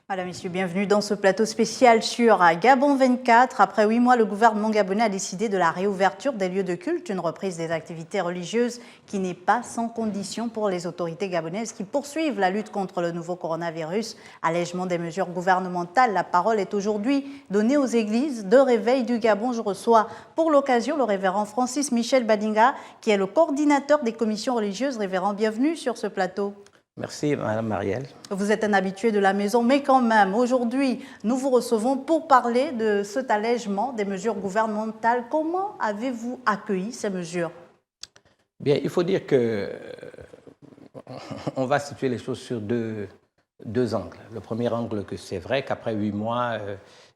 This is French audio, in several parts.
Madame, Messieurs, bienvenue dans ce plateau spécial sur Gabon 24. Après 8 mois, le gouvernement gabonais a décidé de la réouverture des lieux de culte, une reprise des activités religieuses qui n'est pas sans condition pour les autorités gabonaises qui poursuivent la lutte contre le nouveau coronavirus. Allègement des mesures gouvernementales, la parole est aujourd'hui donnée aux églises de réveil du Gabon. Je reçois pour l'occasion le révérend Francis Michel Badinga, qui est le coordinateur des commissions religieuses. Révérend, bienvenue sur ce plateau. Merci, Madame Marielle. Vous êtes un habitué de la maison, mais quand même, aujourd'hui, nous vous recevons pour parler de cet allègement des mesures gouvernementales. Comment avez-vous accueilli ces mesures? Bien, il faut dire que on va situer les choses sur deux angles. Le premier angle, que c'est vrai qu'après 8 mois,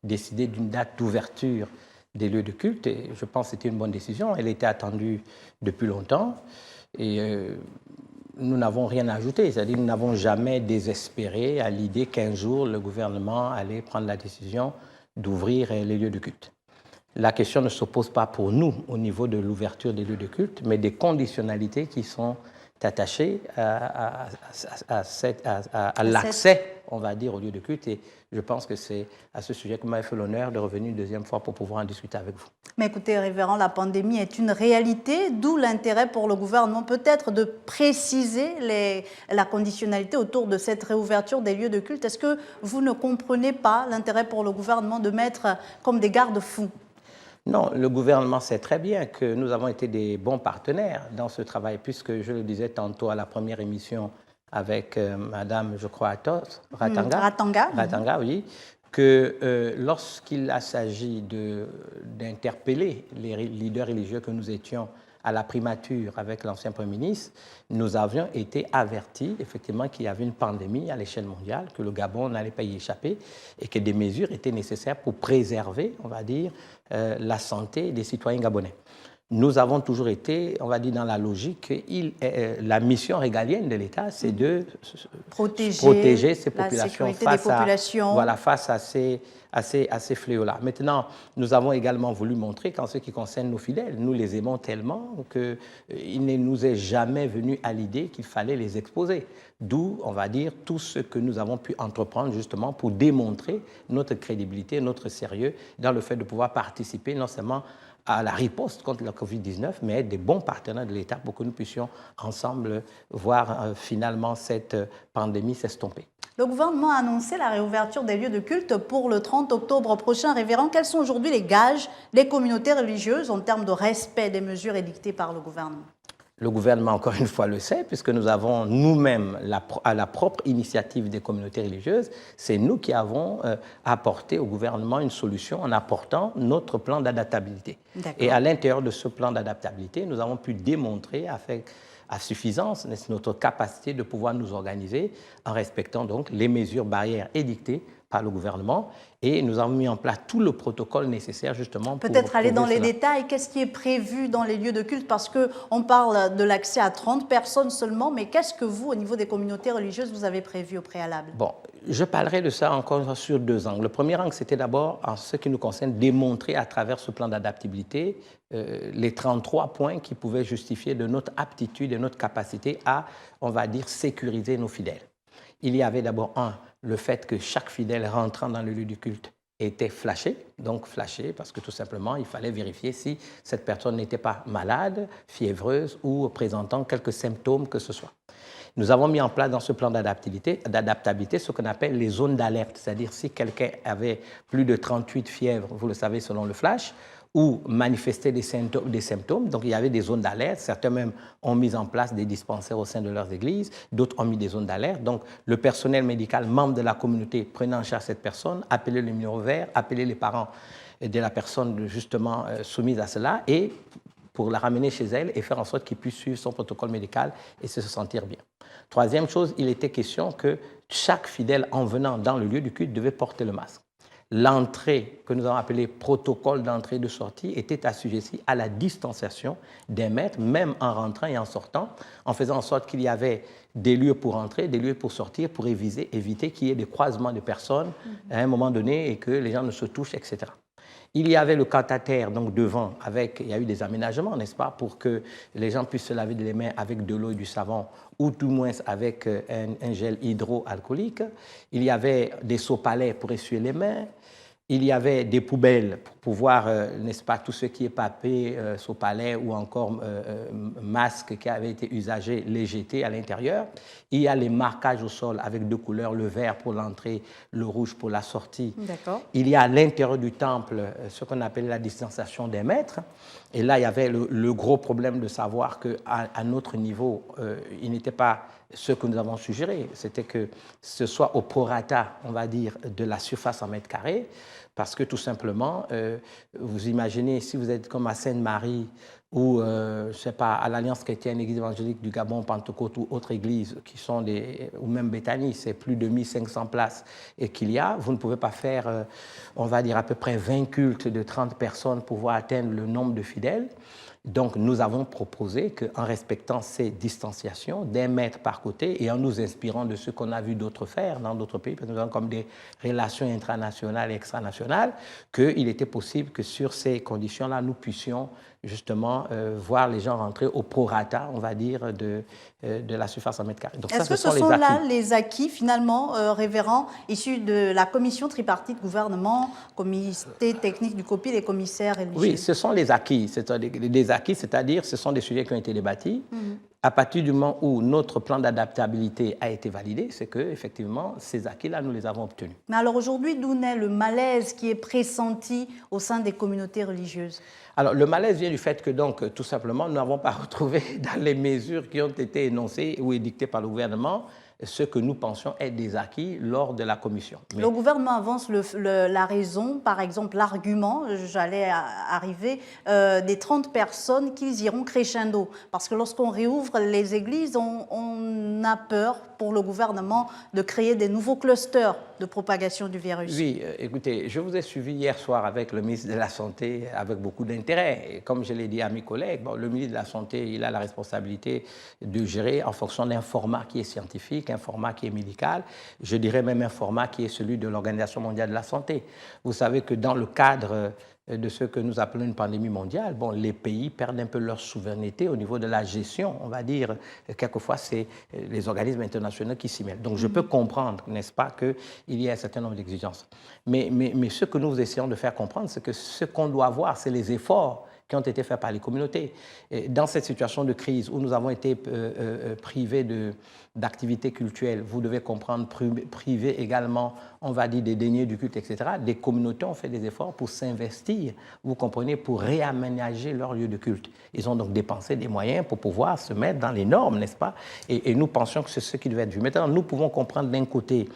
décider d'une date d'ouverture des lieux de culte, et je pense que c'était une bonne décision. Elle était attendue depuis longtemps. Et nous n'avons rien à ajouter, c'est-à-dire nous n'avons jamais désespéré à l'idée qu'un jour le gouvernement allait prendre la décision d'ouvrir les lieux de culte. La question ne se pose pas pour nous au niveau de l'ouverture des lieux de culte, mais des conditionnalités qui sont attachées à l'accès, on va dire, aux lieux de culte. Et je pense que c'est à ce sujet que vous m'avez fait l'honneur de revenir une deuxième fois pour pouvoir en discuter avec vous. Mais écoutez, révérend, la pandémie est une réalité, d'où l'intérêt pour le gouvernement peut-être de préciser la conditionnalité autour de cette réouverture des lieux de culte. Est-ce que vous ne comprenez pas l'intérêt pour le gouvernement de mettre comme des garde-fous? Non, le gouvernement sait très bien que nous avons été des bons partenaires dans ce travail, puisque je le disais tantôt à la première émission avec Madame, je crois, Atos, Ratanga, oui, que lorsqu'il s'agit d'interpeller les leaders religieux que nous étions à la primature avec l'ancien Premier ministre, nous avions été avertis effectivement qu'il y avait une pandémie à l'échelle mondiale, que le Gabon n'allait pas y échapper et que des mesures étaient nécessaires pour préserver, on va dire, la santé des citoyens gabonais. Nous avons toujours été, on va dire, dans la logique que la mission régalienne de l'État, c'est de protéger ces populations face à ces fléaux-là. Maintenant, nous avons également voulu montrer qu'en ce qui concerne nos fidèles, nous les aimons tellement qu'il ne nous est jamais venu à l'idée qu'il fallait les exposer. D'où, on va dire, tout ce que nous avons pu entreprendre justement pour démontrer notre crédibilité, notre sérieux dans le fait de pouvoir participer non seulement à la riposte contre la Covid-19, mais être des bons partenaires de l'État pour que nous puissions ensemble voir finalement cette pandémie s'estomper. Le gouvernement a annoncé la réouverture des lieux de culte pour le 30 octobre prochain. Révérend, quels sont aujourd'hui les gages des communautés religieuses en termes de respect des mesures édictées par le gouvernement? Le gouvernement, encore une fois, le sait, puisque nous avons nous-mêmes, à la propre initiative des communautés religieuses, c'est nous qui avons apporté au gouvernement une solution en apportant notre plan d'adaptabilité. Et à l'intérieur de ce plan d'adaptabilité, nous avons pu démontrer à suffisance notre capacité de pouvoir nous organiser en respectant donc les mesures barrières édictées par le gouvernement, et nous avons mis en place tout le protocole nécessaire justement pour... Peut-être aller dans les détails, qu'est-ce qui est prévu dans les lieux de culte? Parce qu'on parle de l'accès à 30 personnes seulement, mais qu'est-ce que vous, au niveau des communautés religieuses, vous avez prévu au préalable? Bon, je parlerai de ça encore sur 2 angles. Le premier angle, c'était d'abord, en ce qui nous concerne, démontrer à travers ce plan d'adaptabilité les 33 points qui pouvaient justifier de notre aptitude et notre capacité à, on va dire, sécuriser nos fidèles. Il y avait d'abord le fait que chaque fidèle rentrant dans le lieu du culte était flashé, donc flashé parce que tout simplement il fallait vérifier si cette personne n'était pas malade, fiévreuse ou présentant quelques symptômes que ce soit. Nous avons mis en place dans ce plan d'adaptabilité ce qu'on appelle les zones d'alerte, c'est-à-dire si quelqu'un avait plus de 38 fièvres, vous le savez selon le flash, ou manifester des symptômes. Donc, il y avait des zones d'alerte. Certains même ont mis en place des dispensaires au sein de leurs églises. D'autres ont mis des zones d'alerte. Donc, le personnel médical, membre de la communauté, prenant en charge cette personne, appelait le numéro vert, appelait les parents de la personne justement soumise à cela et pour la ramener chez elle et faire en sorte qu'il puisse suivre son protocole médical et se sentir bien. Troisième chose, il était question que chaque fidèle en venant dans le lieu du culte devait porter le masque. L'entrée, que nous avons appelée protocole d'entrée et de sortie, était assujettie à la distanciation d'1 mètre, même en rentrant et en sortant, en faisant en sorte qu'il y avait des lieux pour entrer, des lieux pour sortir, pour éviter qu'il y ait des croisements de personnes à un moment donné et que les gens ne se touchent, etc. Il y avait le cantataire, donc devant, il y a eu des aménagements, n'est-ce pas, pour que les gens puissent se laver les mains avec de l'eau et du savon, ou tout moins avec un gel hydroalcoolique. Il y avait des seaux-palets pour essuyer les mains. Il y avait des poubelles pour pouvoir, n'est-ce pas, tout ce qui est papier, seaux-palais ou encore masques qui avaient été usagés, les jeter à l'intérieur. Il y a les marquages au sol avec deux couleurs, le vert pour l'entrée, le rouge pour la sortie. Il y a à l'intérieur du temple ce qu'on appelait la distanciation des maîtres. Et là, il y avait le gros problème de savoir qu'à notre niveau, il n'était pas ce que nous avons suggéré, c'était que ce soit au prorata, on va dire, de la surface en mètres carrés, parce que tout simplement, vous imaginez, si vous êtes comme à Sainte-Marie ou, je ne sais pas, à l'Alliance chrétienne, Église évangélique du Gabon, Pentecôte ou autres églises qui sont ou même Béthanie, c'est plus de 1500 places et qu'il y a, vous ne pouvez pas faire, on va dire, à peu près 20 cultes de 30 personnes pour pouvoir atteindre le nombre de fidèles. Donc, nous avons proposé qu'en respectant ces distanciations, d'un mètre par côté, et en nous inspirant de ce qu'on a vu d'autres faire dans d'autres pays, parce que nous avons comme des relations intranationales et extranationales, qu'il était possible que sur ces conditions-là, nous puissions justement voir les gens rentrer au prorata, on va dire, de la surface en mètre carré. Donc, est-ce que ce sont là les acquis, finalement, révérends, issus de la commission tripartite gouvernement, comité technique du COPIL et commissaires religieux? Oui, ce sont les acquis. Des acquis, c'est-à-dire ce sont des sujets qui ont été débattus. À partir du moment où notre plan d'adaptabilité a été validé, c'est que effectivement ces acquis-là, nous les avons obtenus. Mais alors aujourd'hui, d'où naît le malaise qui est pressenti au sein des communautés religieuses? Alors le malaise vient du fait que donc tout simplement nous n'avons pas retrouvé dans les mesures qui ont été énoncées ou édictées par le gouvernement ce que nous pensions être des acquis lors de la commission. Mais le gouvernement avance la raison, par exemple l'argument, j'allais arriver, des 30 personnes qu'ils iront crescendo. Parce que lorsqu'on réouvre les églises, on a peur pour le gouvernement de créer des nouveaux clusters de propagation du virus. Oui, écoutez, je vous ai suivi hier soir avec le ministre de la Santé avec beaucoup d'intérêt. Et comme je l'ai dit à mes collègues, le ministre de la Santé, il a la responsabilité de gérer en fonction d'un format qui est scientifique, un format qui est médical, je dirais même un format qui est celui de l'Organisation mondiale de la santé. Vous savez que dans le cadre de ce que nous appelons une pandémie mondiale, les pays perdent un peu leur souveraineté au niveau de la gestion, on va dire. Quelquefois, c'est les organismes internationaux qui s'y mêlent. Donc, je peux comprendre, n'est-ce pas, qu'il y a un certain nombre d'exigences. Mais ce que nous essayons de faire comprendre, c'est que ce qu'on doit voir, c'est les efforts qui ont été faits par les communautés. Et dans cette situation de crise où nous avons été privés d'activités culturelles, vous devez comprendre, privés également, on va dire, des deniers du culte, etc., des communautés ont fait des efforts pour s'investir, vous comprenez, pour réaménager leur lieu de culte. Ils ont donc dépensé des moyens pour pouvoir se mettre dans les normes, n'est-ce pas? Et nous pensions que c'est ce qui devait être vu. Maintenant, nous pouvons comprendre d'un côté,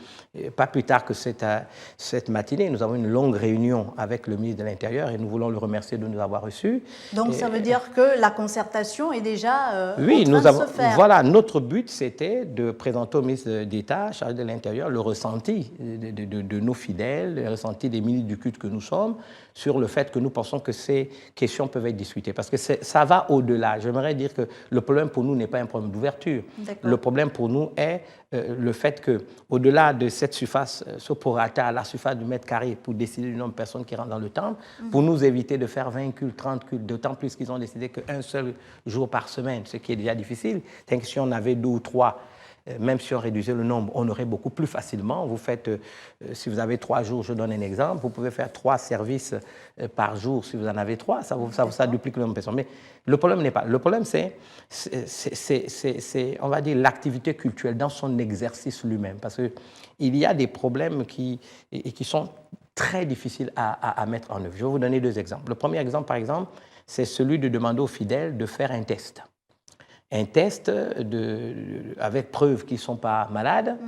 pas plus tard que cette matinée, nous avons une longue réunion avec le ministre de l'Intérieur et nous voulons le remercier de nous avoir reçus. Donc, ça veut dire que la concertation est déjà oui, en train de se faire. Voilà, notre but, c'était de présenter au ministre d'État, chargé de l'Intérieur, le ressenti de nos fidèles, le ressenti des ministres du culte que nous sommes, sur le fait que nous pensons que ces questions peuvent être discutées. Parce que ça va au-delà. J'aimerais dire que le problème pour nous n'est pas un problème d'ouverture. Le problème pour nous est le fait qu'au-delà de cette surface, ce prorata à la surface du mètre carré pour décider du nombre de personnes qui rentrent dans le temple, pour nous éviter de faire 20 cultes, 30 cultes, d'autant plus qu'ils ont décidé qu'un seul jour par semaine, ce qui est déjà difficile. C'est que si on avait 2 ou 3, même si on réduisait le nombre, on aurait beaucoup plus facilement. Vous faites, si vous avez 3 jours, je donne un exemple, vous pouvez faire 3 services par jour si vous en avez 3, ça duplique le nombre de personnes. Mais le problème n'est pas. Le problème, c'est on va dire, l'activité culturelle dans son exercice lui-même. Parce qu'il y a des problèmes qui sont très difficiles à mettre en œuvre. Je vais vous donner 2 exemples. Le premier exemple, par exemple, c'est celui de demander aux fidèles de faire un test. Un test avec preuve qu'ils ne sont pas malades.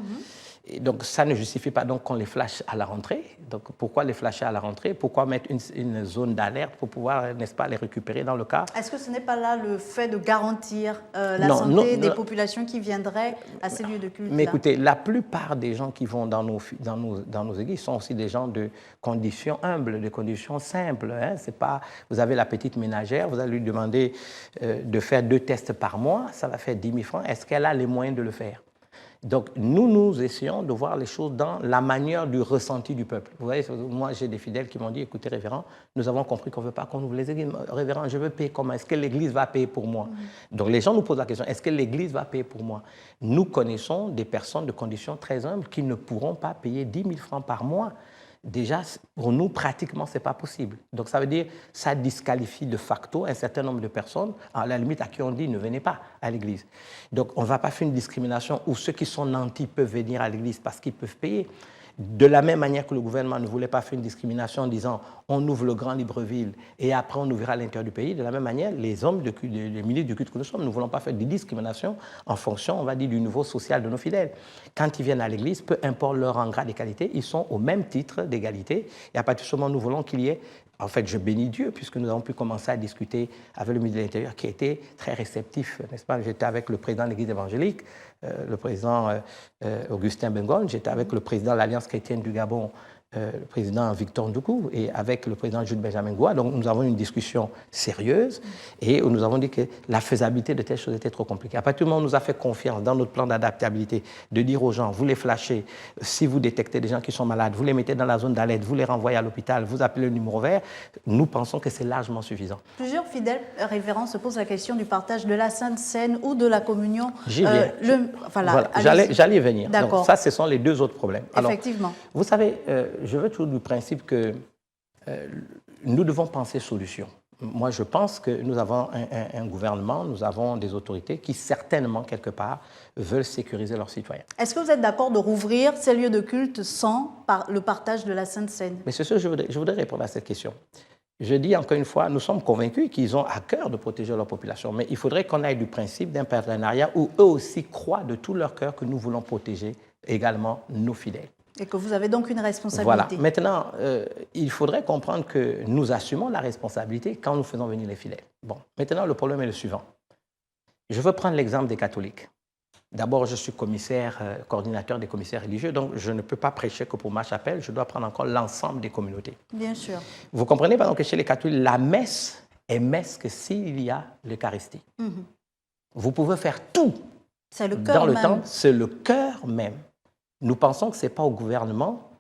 Et donc, ça ne justifie pas donc qu'on les flashe à la rentrée. Donc, pourquoi les flasher à la rentrée? Pourquoi mettre une zone d'alerte pour pouvoir, n'est-ce pas, les récupérer dans le cas? Est-ce que ce n'est pas là le fait de garantir la santé des populations qui viendraient à ces lieux de culte? Mais écoutez, la plupart des gens qui vont dans nos églises sont aussi des gens de conditions humbles, de conditions simples. Hein. C'est pas, vous avez la petite ménagère, vous allez lui demander de faire 2 tests par mois, ça va faire 10 000 francs. Est-ce qu'elle a les moyens de le faire? Donc, nous essayons de voir les choses dans la manière du ressenti du peuple. Vous voyez, moi, j'ai des fidèles qui m'ont dit, écoutez, révérend, nous avons compris qu'on ne veut pas qu'on ouvre les églises. Révérend, je veux payer comment? Est-ce que l'Église va payer pour moi? Donc, les gens nous posent la question, est-ce que l'Église va payer pour moi? Nous connaissons des personnes de conditions très humbles qui ne pourront pas payer 10 000 francs par mois. Déjà, pour nous, pratiquement, ce n'est pas possible. Donc, ça veut dire que ça disqualifie de facto un certain nombre de personnes, à la limite à qui on dit ne venez pas à l'église. Donc, on ne va pas faire une discrimination où ceux qui sont nantis peuvent venir à l'église parce qu'ils peuvent payer. De la même manière que le gouvernement ne voulait pas faire une discrimination en disant on ouvre le Grand Libreville et après on ouvrira l'intérieur du pays, de la même manière, les hommes, les ministres du culte que nous sommes, nous ne voulons pas faire de discrimination en fonction, on va dire, du niveau social de nos fidèles. Quand ils viennent à l'église, peu importe leur rang, grade et qualité, ils sont au même titre d'égalité. Et à partir de ce moment, nous voulons qu'il y ait, en fait, je bénis Dieu, puisque nous avons pu commencer à discuter avec le ministre de l'Intérieur qui a été très réceptif, n'est-ce pas? J'étais avec le président de l'Église évangélique, le président Augustin Bengon, j'étais avec le président de l'Alliance chrétienne du Gabon, le président Victor Ndoukou, et avec le président Jules Benjamin Goua. Donc nous avons eu une discussion sérieuse et nous avons dit que la faisabilité de telles choses était trop compliquée. À partir du moment où on nous a fait confiance dans notre plan d'adaptabilité, de dire aux gens, vous les flashez, si vous détectez des gens qui sont malades, vous les mettez dans la zone d'alerte, vous les renvoyez à l'hôpital, vous appelez le numéro vert, nous pensons que c'est largement suffisant. Plusieurs fidèles révérends se posent la question du partage de la Sainte Seine ou de la communion. J'y viens. Voilà, j'allais y venir. D'accord. Donc ça, ce sont les deux autres problèmes. Alors, effectivement. vous savez, je veux toujours du principe que nous devons penser solution. Moi, je pense que nous avons un gouvernement, nous avons des autorités qui, certainement, quelque part, veulent sécuriser leurs citoyens. Est-ce que vous êtes d'accord de rouvrir ces lieux de culte sans le partage de la Sainte Seine? Mais c'est ce que je voudrais répondre à cette question. Je dis encore une fois, nous sommes convaincus qu'ils ont à cœur de protéger leur population, mais il faudrait qu'on aille du principe d'un partenariat où eux aussi croient de tout leur cœur que nous voulons protéger également nos fidèles. Et que vous avez donc une responsabilité. Voilà. Maintenant, il faudrait comprendre que nous assumons la responsabilité quand nous faisons venir les fidèles. Bon, maintenant, le problème est le suivant. Je veux prendre l'exemple des catholiques. D'abord, je suis commissaire, coordinateur des commissaires religieux, donc je ne peux pas prêcher que pour ma chapelle, je dois prendre encore l'ensemble des communautés. Bien sûr. Vous comprenez, par exemple, que chez les catholiques, la messe est messe que s'il y a l'Eucharistie. Vous pouvez faire tout dans le temple, c'est le cœur même. Nous pensons que ce n'est pas au gouvernement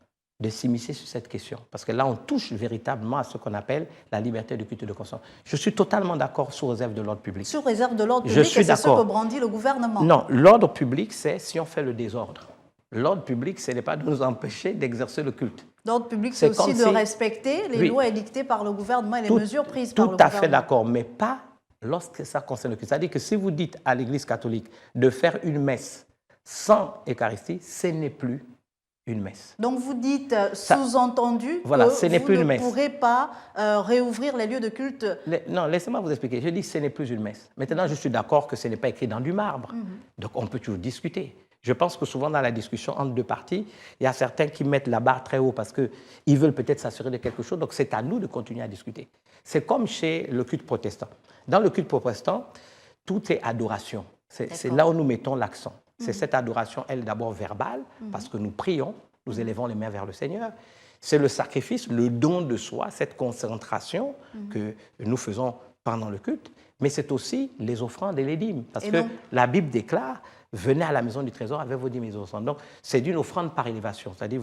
de s'immiscer sur cette question. Parce que là, on touche véritablement à ce qu'on appelle la liberté de culte et de conscience. Je suis totalement d'accord sous réserve de l'ordre public. Sous réserve de l'ordre public, c'est ce que brandit le gouvernement. Non, l'ordre public, c'est si on fait le désordre. L'ordre public, ce n'est pas de nous empêcher d'exercer le culte. L'ordre public, c'est aussi de respecter les lois édictées par le gouvernement et les mesures prises par le gouvernement. Tout à fait d'accord, mais pas lorsque ça concerne le culte. C'est-à-dire que si vous dites à l'Église catholique de faire une messe sans Eucharistie, ce n'est plus une messe. Donc vous dites, sous-entendu, voilà, que ce n'est plus vous une ne messe. pourrez pas réouvrir les lieux de culte. Non, laissez-moi vous expliquer. Je dis que ce n'est plus une messe. Maintenant, je suis d'accord que ce n'est pas écrit dans du marbre. Donc on peut toujours discuter. Je pense que souvent dans la discussion entre deux parties, il y a certains qui mettent la barre très haut parce qu'ils veulent peut-être s'assurer de quelque chose. Donc c'est à nous de continuer à discuter. C'est comme chez le culte protestant. Dans le culte protestant, tout est adoration. C'est là où nous mettons l'accent. C'est cette adoration, elle, d'abord verbale, parce que nous prions, nous élevons les mains vers le Seigneur. C'est le sacrifice, le don de soi, cette concentration que nous faisons pendant le culte. Mais c'est aussi les offrandes et les dîmes. Parce que la Bible déclare, venez à la maison du trésor avec vos dîmes et vos offrandes. Donc, c'est d'une offrande par élévation. C'est-à-dire,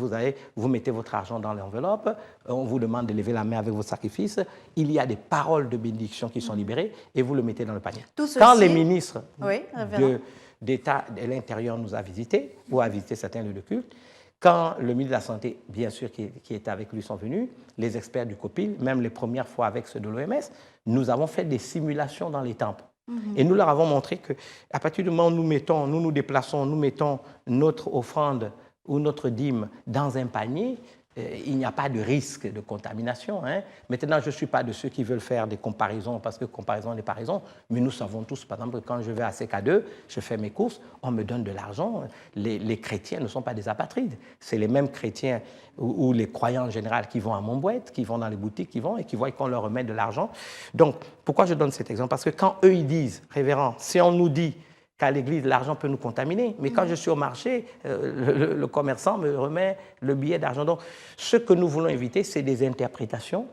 vous mettez votre argent dans l'enveloppe, on vous demande de lever la main avec vos sacrifices, il y a des paroles de bénédiction qui sont libérées et vous le mettez dans le panier. Quand les ministres d'État de l'Intérieur nous a visités, ou a visité certains lieux de culte, quand le ministre de la Santé, bien sûr, qui était avec lui, sont venus, les experts du COPIL, même les premières fois avec ceux de l'OMS, nous avons fait des simulations dans les temples. Et nous leur avons montré qu'à partir du moment où nous nous déplaçons, nous mettons notre offrande ou notre dîme dans un panier, il n'y a pas de risque de contamination. Maintenant, je ne suis pas de ceux qui veulent faire des comparaisons parce que comparaison n'est pas raison, mais nous savons tous, par exemple, quand je vais à CK2, je fais mes courses, on me donne de l'argent. Les chrétiens ne sont pas des apatrides. C'est les mêmes chrétiens ou les croyants en général qui vont à Montbouette, qui vont dans les boutiques, qui voient qu'on leur remet de l'argent. Donc, pourquoi je donne cet exemple? Parce que quand eux, ils disent, révérend, si on nous dit qu'à l'église, l'argent peut nous contaminer. Mais quand je suis au marché, le commerçant me remet le billet d'argent. Donc, ce que nous voulons éviter, c'est des interprétations,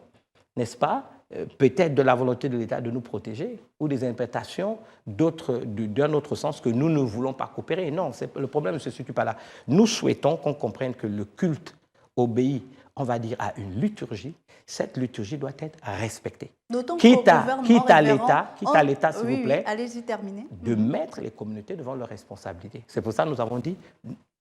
n'est-ce pas, peut-être de la volonté de l'État de nous protéger ou des interprétations d'un autre sens que nous ne voulons pas coopérer. Non, le problème ne se situe pas là. Nous souhaitons qu'on comprenne que le culte obéit, on va dire, à une liturgie. Cette liturgie doit être respectée. Quitte à l'État, s'il vous plaît, de mettre les communautés devant leurs responsabilités. C'est pour ça que nous avons dit,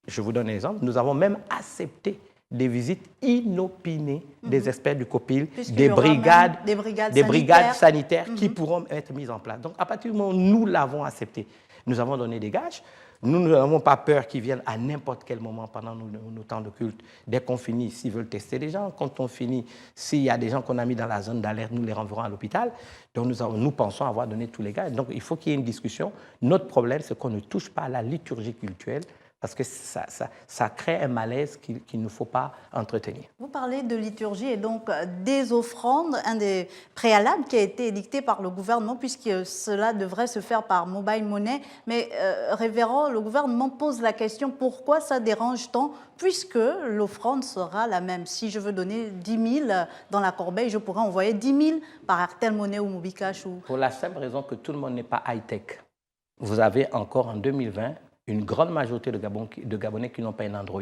je vous donne un exemple, nous avons même accepté des visites inopinées des experts du COPIL, des brigades sanitaires qui pourront être mises en place. Donc, à partir du moment où nous l'avons accepté, nous avons donné des gages. Nous n'avons pas peur qu'ils viennent à n'importe quel moment pendant nos temps de culte. Dès qu'on finit, s'ils veulent tester les gens, quand on finit, s'il y a des gens qu'on a mis dans la zone d'alerte, nous les renverrons à l'hôpital. Donc, nous pensons avoir donné tous les gages. Donc, il faut qu'il y ait une discussion. Notre problème, c'est qu'on ne touche pas à la liturgie cultuelle, parce que ça crée un malaise qu'il ne faut pas entretenir. Vous parlez de liturgie et donc des offrandes, un des préalables qui a été édicté par le gouvernement, puisque cela devrait se faire par mobile money. Mais, révérend, le gouvernement pose la question, pourquoi ça dérange tant, puisque l'offrande sera la même. Si je veux donner 10 000 dans la corbeille, je pourrais envoyer 10 000 par Airtel Money ou Mobicash. Pour la simple raison que tout le monde n'est pas high-tech. Vous avez encore en 2020 une grande majorité de Gabonais qui n'ont pas un Android,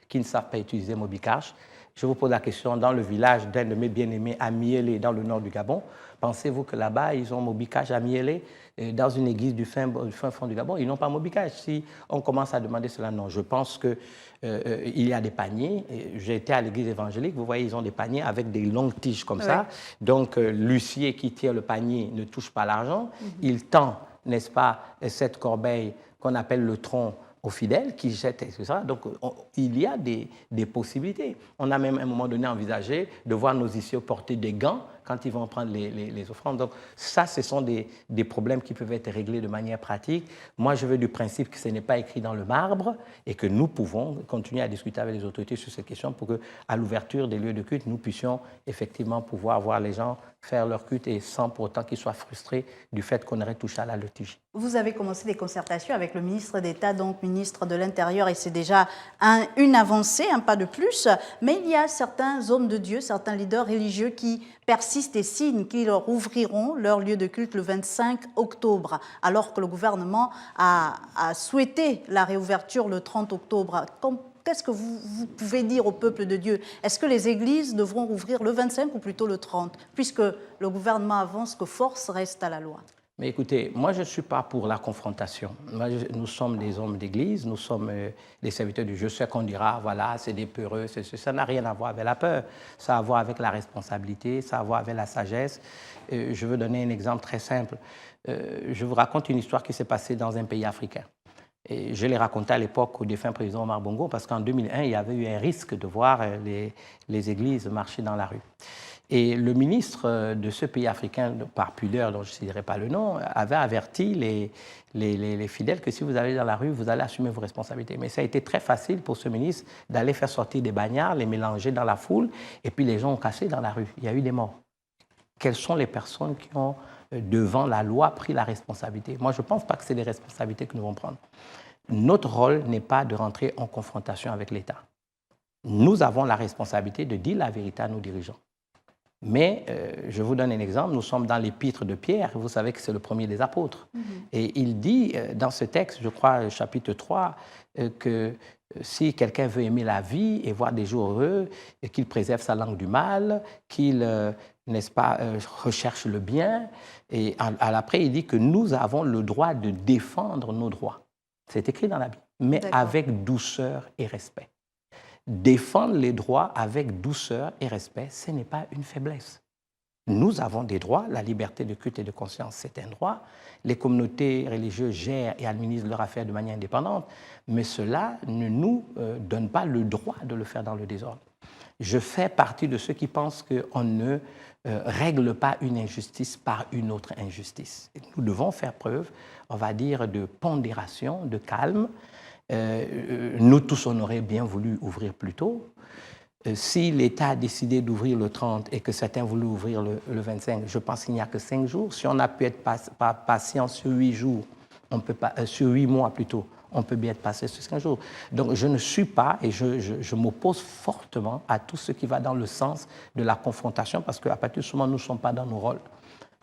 qui ne savent pas utiliser Mobicash. Je vous pose la question, dans le village d'un de mes bien-aimés à Miélé, dans le nord du Gabon, pensez-vous que là-bas, ils ont Mobicash à Miélé, dans une église du fin fond du Gabon, ils n'ont pas Mobicash? Si on commence à demander cela, non. Je pense qu'il y a des paniers. J'ai été à l'église évangélique, vous voyez, ils ont des paniers avec des longues tiges comme ça. Donc, l'huissier qui tire le panier ne touche pas l'argent. Il tend, n'est-ce pas, cette corbeille qu'on appelle le tronc aux fidèles qui jettent, etc. Donc, il y a des possibilités. On a même à un moment donné envisagé de voir nos ici porter des gants quand ils vont prendre les offrandes. Donc, ça, ce sont des problèmes qui peuvent être réglés de manière pratique. Moi, je veux du principe que ce n'est pas écrit dans le marbre et que nous pouvons continuer à discuter avec les autorités sur cette question pour qu'à l'ouverture des lieux de culte, nous puissions effectivement pouvoir voir les gens faire leur culte et sans pour autant qu'ils soient frustrés du fait qu'on aurait touché à la liturgie. Vous avez commencé des concertations avec le ministre d'État, donc ministre de l'Intérieur, et c'est déjà une avancée, un pas de plus. Mais il y a certains hommes de Dieu, certains leaders religieux qui persistent et signent qu'ils rouvriront leur lieu de culte le 25 octobre, alors que le gouvernement a souhaité la réouverture le 30 octobre. Qu'est-ce que vous pouvez dire au peuple de Dieu? Est-ce que les églises devront rouvrir le 25 ou plutôt le 30, puisque le gouvernement avance que force reste à la loi? Mais écoutez, moi je ne suis pas pour la confrontation. Nous sommes des hommes d'église, nous sommes des serviteurs du Dieu. Je sais qu'on dira, voilà, c'est des peureux, ça n'a rien à voir avec la peur. Ça a à voir avec la responsabilité, ça a à voir avec la sagesse. Je veux donner un exemple très simple. Je vous raconte une histoire qui s'est passée dans un pays africain. Et je l'ai raconté à l'époque au défunt président Omar Bongo, parce qu'en 2001, il y avait eu un risque de voir les églises marcher dans la rue. Et le ministre de ce pays africain, par pudeur, dont je ne dirai pas le nom, avait averti les fidèles que si vous allez dans la rue, vous allez assumer vos responsabilités. Mais ça a été très facile pour ce ministre d'aller faire sortir des bagnards, les mélanger dans la foule, et puis les gens ont cassé dans la rue. Il y a eu des morts. Quelles sont les personnes qui ont, devant la loi, pris la responsabilité? Moi, je ne pense pas que c'est des responsabilités que nous allons prendre. Notre rôle n'est pas de rentrer en confrontation avec l'État. Nous avons la responsabilité de dire la vérité à nos dirigeants. Mais je vous donne un exemple, nous sommes dans l'épître de Pierre, vous savez que c'est le premier des apôtres. Et il dit dans ce texte, je crois, chapitre 3, que si quelqu'un veut aimer la vie et voir des jours heureux, qu'il préserve sa langue du mal, qu'il, n'est-ce pas, recherche le bien. Et après, il dit que nous avons le droit de défendre nos droits. C'est écrit dans la Bible, mais avec douceur et respect. Défendre les droits avec douceur et respect, ce n'est pas une faiblesse. Nous avons des droits, la liberté de culte et de conscience, c'est un droit. Les communautés religieuses gèrent et administrent leurs affaires de manière indépendante, mais cela ne nous donne pas le droit de le faire dans le désordre. Je fais partie de ceux qui pensent qu'on ne règle pas une injustice par une autre injustice. Nous devons faire preuve, on va dire, de pondération, de calme. Nous tous, on aurait bien voulu ouvrir plus tôt. Si l'État a décidé d'ouvrir le 30 et que certains voulaient ouvrir le 25, je pense qu'il n'y a que 5 jours. Si on a pu être patient sur 8 jours, on peut pas, sur 8 mois plutôt, on peut bien être passé sur 5 jours. Donc je ne suis pas, et je m'oppose fortement à tout ce qui va dans le sens de la confrontation, parce qu'à partir de ce moment, nous ne sommes pas dans nos rôles.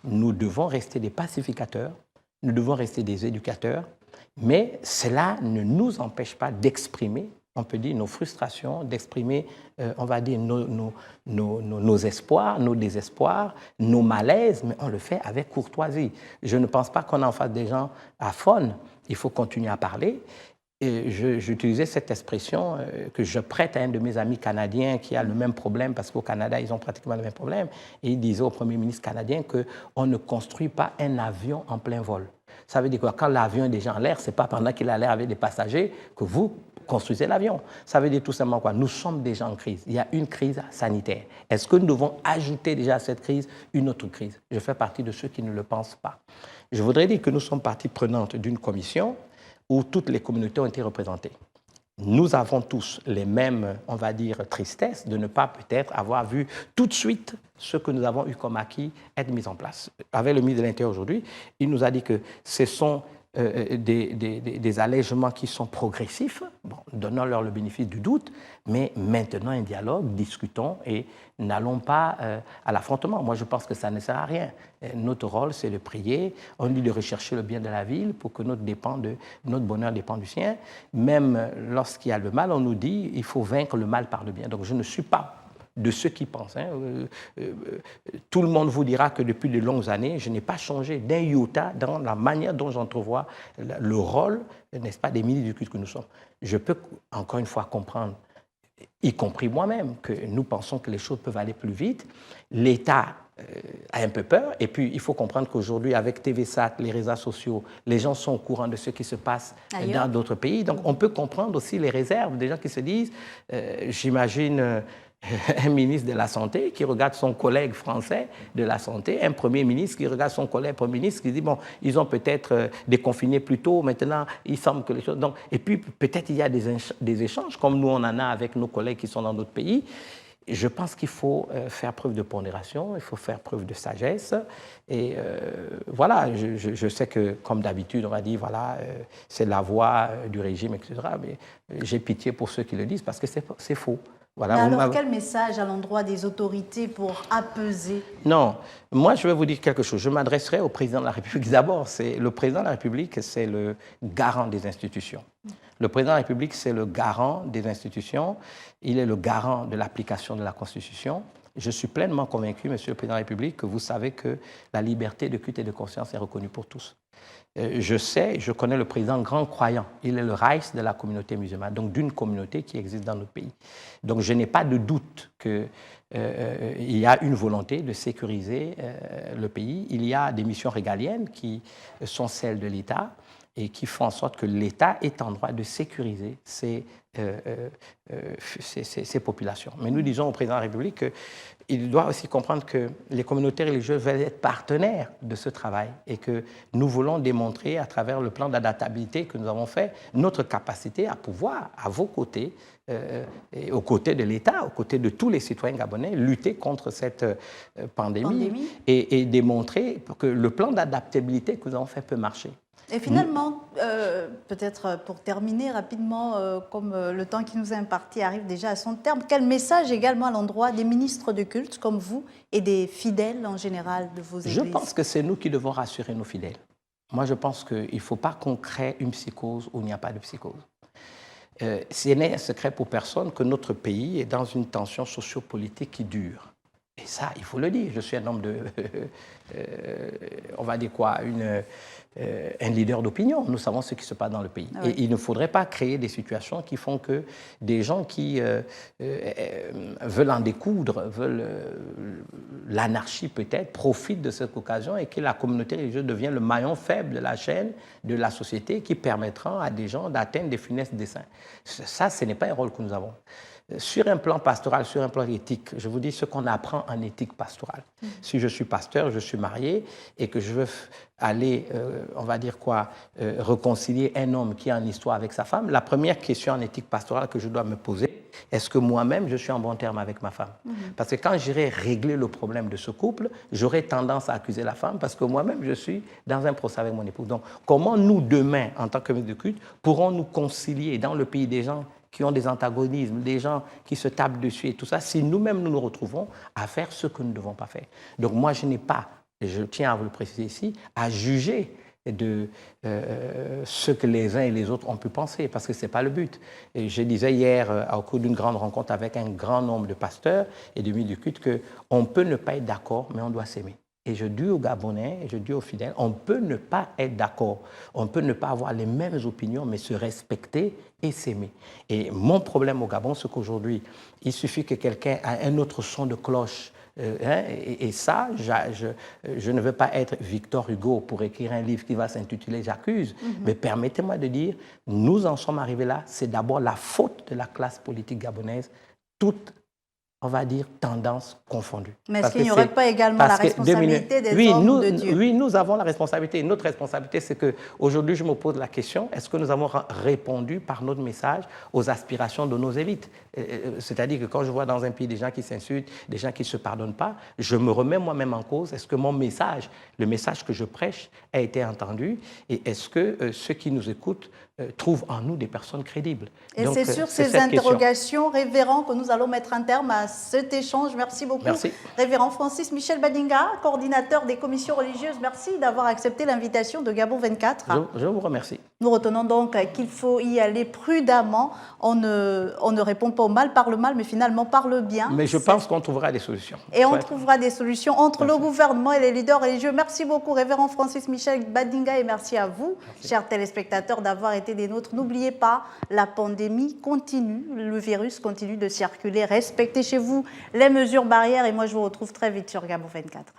Nous devons rester des pacificateurs, nous devons rester des éducateurs, mais cela ne nous empêche pas d'exprimer, on peut dire, nos frustrations, d'exprimer, on va dire, nos espoirs, nos désespoirs, nos malaises, mais on le fait avec courtoisie. Je ne pense pas qu'on en fasse des gens à faune. Il faut continuer à parler. J'utilisais cette expression que je prête à un de mes amis canadiens qui a le même problème, parce qu'au Canada, ils ont pratiquement le même problème. Et il disait au Premier ministre canadien qu'on ne construit pas un avion en plein vol. Ça veut dire que quand l'avion est déjà en l'air, ce n'est pas pendant qu'il est en l'air avec des passagers que vous construisez l'avion. Ça veut dire tout simplement quoi? Nous sommes déjà en crise. Il y a une crise sanitaire. Est-ce que nous devons ajouter déjà à cette crise une autre crise? Je fais partie de ceux qui ne le pensent pas. Je voudrais dire que nous sommes partie prenante d'une commission où toutes les communautés ont été représentées. Nous avons tous les mêmes, on va dire, tristesses de ne pas peut-être avoir vu tout de suite ce que nous avons eu comme acquis être mis en place. Avec le ministre de l'Intérieur aujourd'hui, il nous a dit que ce sont des allègements qui sont progressifs, bon, donnons-leur le bénéfice du doute, mais maintenant un dialogue, discutons et n'allons pas à l'affrontement. Moi, je pense que ça ne sert à rien. Notre rôle, c'est de prier, on dit de rechercher le bien de la ville pour que notre bonheur dépend du sien. Même lorsqu'il y a le mal, on nous dit il faut vaincre le mal par le bien. Donc je ne suis pas de ceux qui pensent. Tout le monde vous dira que depuis de longues années, je n'ai pas changé d'un iota dans la manière dont j'entrevois le rôle, n'est-ce pas, des ministres du culte que nous sommes. Je peux encore une fois comprendre, y compris moi-même, que nous pensons que les choses peuvent aller plus vite. L'État a un peu peur, et puis il faut comprendre qu'aujourd'hui, avec TVSAT, les réseaux sociaux, les gens sont au courant de ce qui se passe dans d'autres pays. Donc on peut comprendre aussi les réserves des gens qui se disent, j'imagine un ministre de la Santé qui regarde son collègue français de la Santé, un Premier ministre qui regarde son collègue Premier ministre qui dit, bon, ils ont peut-être déconfiné plus tôt, maintenant, il semble que les choses... Donc, et puis, peut-être il y a des échanges, comme nous, on en a avec nos collègues qui sont dans d'autres pays. Je pense qu'il faut faire preuve de pondération, il faut faire preuve de sagesse. Et voilà, je sais que, comme d'habitude, on va dire, voilà, c'est la voie du régime, etc. Mais j'ai pitié pour ceux qui le disent, parce que c'est faux. Voilà, alors, quel message à l'endroit des autorités pour apaiser? Non, moi je vais vous dire quelque chose. Je m'adresserai au président de la République d'abord. Le président de la République, c'est le garant des institutions. Le président de la République, c'est le garant des institutions. Il est le garant de l'application de la Constitution. Je suis pleinement convaincu, Monsieur le Président de la République, que vous savez que la liberté de culte et de conscience est reconnue pour tous. Je connais le président grand croyant. Il est le Raïs de la communauté musulmane, donc d'une communauté qui existe dans notre pays. Donc je n'ai pas de doute qu'il y a une volonté de sécuriser le pays. Il y a des missions régaliennes qui sont celles de l'État et qui font en sorte que l'État est en droit de sécuriser ces populations. Mais nous disons au président de la République qu'il doit aussi comprendre que les communautés religieuses veulent être partenaires de ce travail et que nous voulons démontrer à travers le plan d'adaptabilité que nous avons fait notre capacité à pouvoir, à vos côtés, et aux côtés de l'État, aux côtés de tous les citoyens gabonais, lutter contre cette pandémie. Et démontrer que le plan d'adaptabilité que nous avons fait peut marcher. Et finalement, peut-être pour terminer rapidement, comme le temps qui nous est imparti arrive déjà à son terme, quel message également à l'endroit des ministres de culte comme vous et des fidèles en général de vos églises? Je pense que c'est nous qui devons rassurer nos fidèles. Moi, je pense qu'il ne faut pas qu'on crée une psychose où il n'y a pas de psychose. Ce n'est un secret pour personne que notre pays est dans une tension sociopolitique qui dure. Et ça, il faut le dire. Je suis un homme de... on va dire quoi, un leader d'opinion. Nous savons ce qui se passe dans le pays. Ah oui. Et il ne faudrait pas créer des situations qui font que des gens qui veulent en découdre, veulent l'anarchie peut-être, profitent de cette occasion et que la communauté religieuse devient le maillon faible de la chaîne de la société qui permettra à des gens d'atteindre des funestes desseins. Ça, ce n'est pas un rôle que nous avons. sur un plan pastoral, sur un plan éthique, je vous dis ce qu'on apprend en éthique pastorale. Si je suis pasteur, je suis marié et que je veux aller, on va dire quoi, réconcilier un homme qui est en histoire avec sa femme, la première question en éthique pastorale que je dois me poser, est-ce que moi-même, je suis en bon terme avec ma femme? Parce que quand j'irai régler le problème de ce couple, j'aurai tendance à accuser la femme parce que moi-même, je suis dans un procès avec mon époux. Donc, comment nous, demain, en tant que maîtres de culte, pourrons-nous concilier dans le pays des gens qui ont des antagonismes, des gens qui se tapent dessus et tout ça, si nous-mêmes, nous nous retrouvons à faire ce que nous ne devons pas faire? Donc, moi, je n'ai pas, et je tiens à vous le préciser ici, à juger de ce que les uns et les autres ont pu penser, parce que ce n'est pas le but. Et je disais hier, au cours d'une grande rencontre avec un grand nombre de pasteurs et de maîtres de culte, qu'on peut ne pas être d'accord, mais on doit s'aimer. Et je dis aux Gabonais, et je dis aux fidèles, on peut ne pas être d'accord, on peut ne pas avoir les mêmes opinions, mais se respecter et s'aimer. Et mon problème au Gabon, c'est qu'aujourd'hui, il suffit que quelqu'un ait un autre son de cloche, et ça, je ne veux pas être Victor Hugo pour écrire un livre qui va s'intituler « J'accuse », mais permettez-moi de dire, nous en sommes arrivés là, c'est d'abord la faute de la classe politique gabonaise, toute, on va dire, tendance confondue. Mais est-ce qu'il n'y aurait pas également la responsabilité des hommes de Dieu? Oui, nous avons la responsabilité. Notre responsabilité, c'est qu'aujourd'hui, je me pose la question, est-ce que nous avons répondu par notre message aux aspirations de nos élites? C'est-à-dire que quand je vois dans un pays des gens qui s'insultent, des gens qui ne se pardonnent pas, je me remets moi-même en cause. Est-ce que mon message, le message que je prêche, a été entendu? Et est-ce que ceux qui nous écoutent trouvent en nous des personnes crédibles? Et c'est sur ces interrogations, révérend, que nous allons mettre un terme à cet échange. Merci beaucoup. Merci. Révérend Francis Michel Badinga, coordinateur des commissions religieuses, merci d'avoir accepté l'invitation de Gabon 24. Je vous remercie. Nous retenons donc qu'il faut y aller prudemment. On ne répond pas au mal par le mal, mais finalement par le bien. Mais je pense qu'on trouvera des solutions. Et on trouvera des solutions entre le gouvernement et les leaders religieux. Merci beaucoup, révérend Francis Michel Badinga, et merci à vous, chers téléspectateurs, d'avoir été des nôtres. n'oubliez pas, la pandémie continue, le virus continue de circuler. Respectez chez vous les mesures barrières et moi je vous retrouve très vite sur Gabon 24.